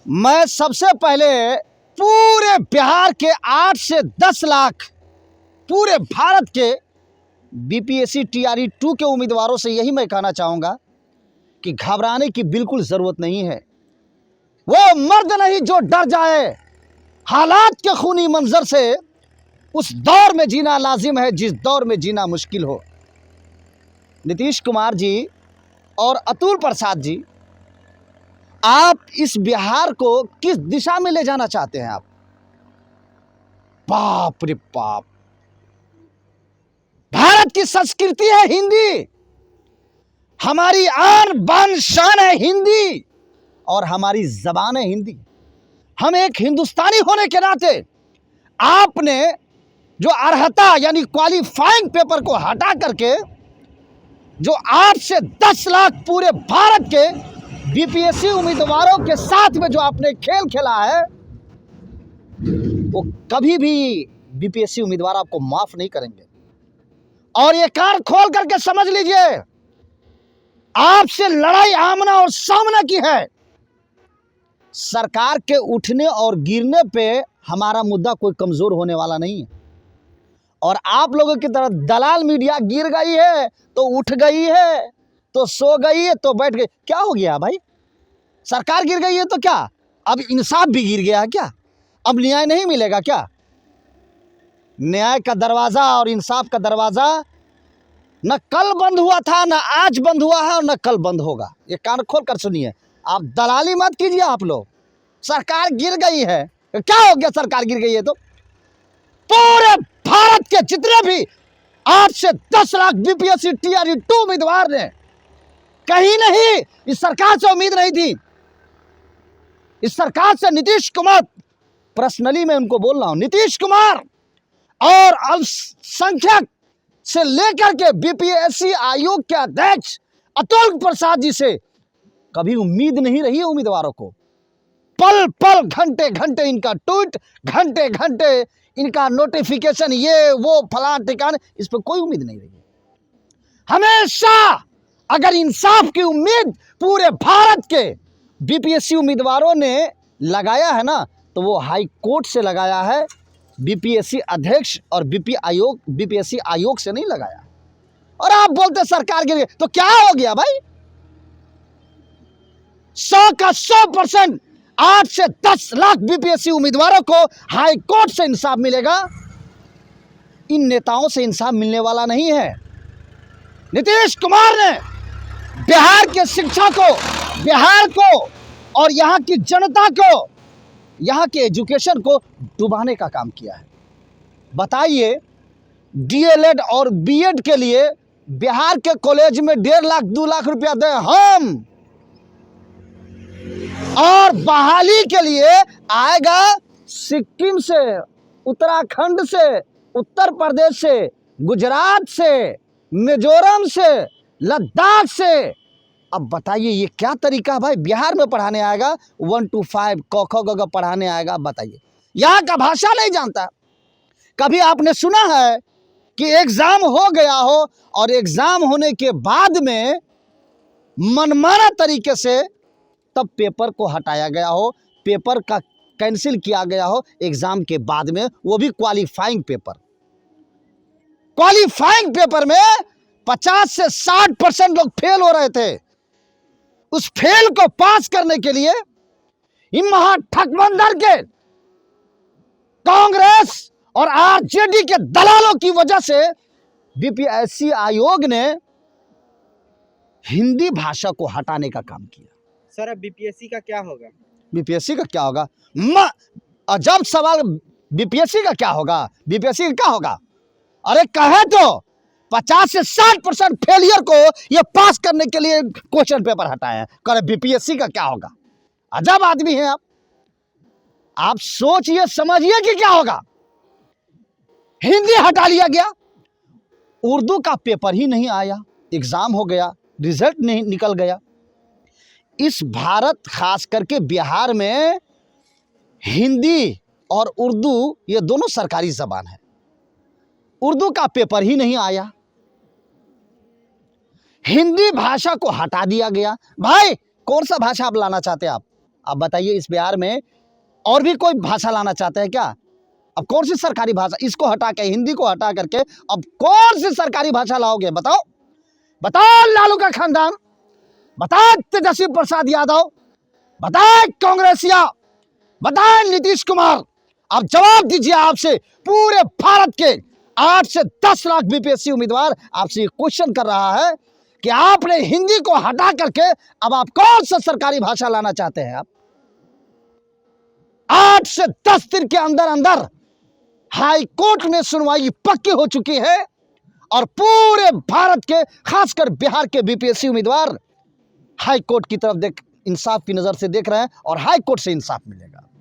मैं सबसे पहले पूरे बिहार के 8 से 10 लाख पूरे भारत के बीपीएससी टीआरई 2 के उम्मीदवारों से यही मैं कहना चाहूँगा कि घबराने की बिल्कुल ज़रूरत नहीं है। वो मर्द नहीं जो डर जाए हालात के खूनी मंजर से। उस दौर में जीना लाजिम है जिस दौर में जीना मुश्किल हो। नीतीश कुमार जी और अतुल प्रसाद जी, आप इस बिहार को किस दिशा में ले जाना चाहते हैं? आप बाप रे बाप, भारत की संस्कृति है हिंदी, हमारी आन बान शान है हिंदी और हमारी जबान है हिंदी। हम एक हिंदुस्तानी होने के नाते आपने जो अर्हता यानी क्वालिफाइंग पेपर को हटा करके जो 8 से 10 लाख पूरे भारत के बीपीएससी उम्मीदवारों के साथ में जो आपने खेल खेला है, वो कभी भी बीपीएससी उम्मीदवार आपको माफ नहीं करेंगे। और ये कान खोल करके समझ लीजिए, आपसे लड़ाई आमना और सामना की है। सरकार के उठने और गिरने पे हमारा मुद्दा कोई कमजोर होने वाला नहीं है। और आप लोगों की तरह दलाल मीडिया गिर गई है तो उठ गई है, तो सो गई है तो बैठ गई। क्या हो गया भाई? सरकार गिर गई है तो क्या अब इंसाफ भी गिर गया है क्या? अब न्याय नहीं मिलेगा क्या? न्याय का दरवाज़ा और इंसाफ का दरवाज़ा न कल बंद हुआ था, न आज बंद हुआ है और न कल बंद होगा। ये कान खोल कर सुनिए, आप दलाली मत कीजिए। आप लोग, सरकार गिर गई है, क्या हो गया? सरकार गिर गई है तो पूरे भारत के जितने भी 8 से 10 लाख बीपीएससी टीआरई 2 उम्मीदवार ने कहीं नहीं, इस सरकार से उम्मीद नहीं थी। इस सरकार से नीतीश कुमार, पर्सनली मैं उनको बोल रहा हूं, नीतीश कुमार और अल्पसंख्यक से लेकर के बीपीएससी आयोग के अध्यक्ष अतुल प्रसाद जी से कभी उम्मीद नहीं रही है उम्मीदवारों को। पल पल, घंटे घंटे इनका ट्वीट, घंटे घंटे इनका नोटिफिकेशन, ये वो फलां ठिकाने, इस पर कोई उम्मीद नहीं रही है। हमेशा अगर इंसाफ की उम्मीद पूरे भारत के बीपीएससी उम्मीदवारों ने लगाया है ना, तो वो हाई कोर्ट से लगाया है, बीपीएससी अध्यक्ष और बीपीएससी आयोग से नहीं लगाया। और आप बोलते सरकार गिर गई, तो क्या हो गया भाई? 100 का 100% 8 से 10 लाख बीपीएससी उम्मीदवारों को हाई कोर्ट से इंसाफ मिलेगा। इन नेताओं से इंसाफ मिलने वाला नहीं है। नीतीश कुमार ने बिहार के शिक्षा को, बिहार को और यहाँ की जनता को, यहाँ के एजुकेशन को डुबाने का काम किया है। बताइए, डीएलएड और बीएड के लिए बिहार के कॉलेज में 1.5 लाख 2 लाख रुपया दें हम, और बहाली के लिए आएगा सिक्किम से, उत्तराखंड से, उत्तर प्रदेश से, गुजरात से, मिजोरम से, लद्दाख से। अब बताइए ये क्या तरीका भाई? बिहार में पढ़ाने आएगा 1 to 5 क ख ग घ पढ़ाने आएगा। बताइए, यहाँ का भाषा नहीं जानता। कभी आपने सुना है कि एग्जाम हो गया हो और एग्जाम होने के बाद में मनमाना तरीके से तब पेपर को हटाया गया हो, पेपर का कैंसिल किया गया हो एग्जाम के बाद में, वो भी क्वालिफाइंग पेपर। क्वालिफाइंग पेपर में 50 से 60% लोग फेल हो रहे थे। उस फेल को पास करने के लिए इन महाठगबंधन के कांग्रेस और आरजेडी के दलालों की वजह से बीपीएससी आयोग ने हिंदी भाषा को हटाने का काम किया। सर, अब बीपीएससी का क्या होगा? बीपीएससी का क्या होगा? अजब सवाल। बीपीएससी का क्या होगा? बीपीएससी का क्या होगा? अरे कहे तो 50 से 60% फेलियर को ये पास करने के लिए क्वेश्चन पेपर हटाए हैं। करे बीपीएससी का क्या होगा? अजब आदमी हैं आप। आप सोचिए, समझिए कि क्या होगा। हिंदी हटा लिया गया, उर्दू का पेपर ही नहीं आया, एग्जाम हो गया, रिजल्ट नहीं निकल गया। इस भारत, खास करके बिहार में हिंदी और उर्दू ये दोनों सरकारी जबान है। उर्दू का पेपर ही नहीं आया, हिंदी भाषा को हटा दिया गया। भाई कौन सा भाषा आप लाना चाहते हैं? आप अब बताइए इस बिहार में और भी कोई भाषा लाना चाहते हैं क्या? अब कौन सी सरकारी भाषा, इसको हटा के, हिंदी को हटा करके अब कौन सी सरकारी भाषा लाओगे? बताओ बताओ लालू का खानदान, बताए तेजस्वी प्रसाद यादव, बताए कांग्रेसिया, बताए नीतीश कुमार। अब जवाब दीजिए, आपसे पूरे भारत के 8 से 10 लाख बीपीएससी उम्मीदवार आपसे ये क्वेश्चन कर रहा है कि आपने हिंदी को हटा करके अब आप कौन सा सरकारी भाषा लाना चाहते हैं? आप 8 से 10 दिन के अंदर अंदर हाई कोर्ट में सुनवाई पक्की हो चुकी है और पूरे भारत के, खासकर बिहार के बीपीएससी उम्मीदवार हाई कोर्ट की तरफ इंसाफ की नजर से देख रहे हैं और हाई कोर्ट से इंसाफ मिलेगा।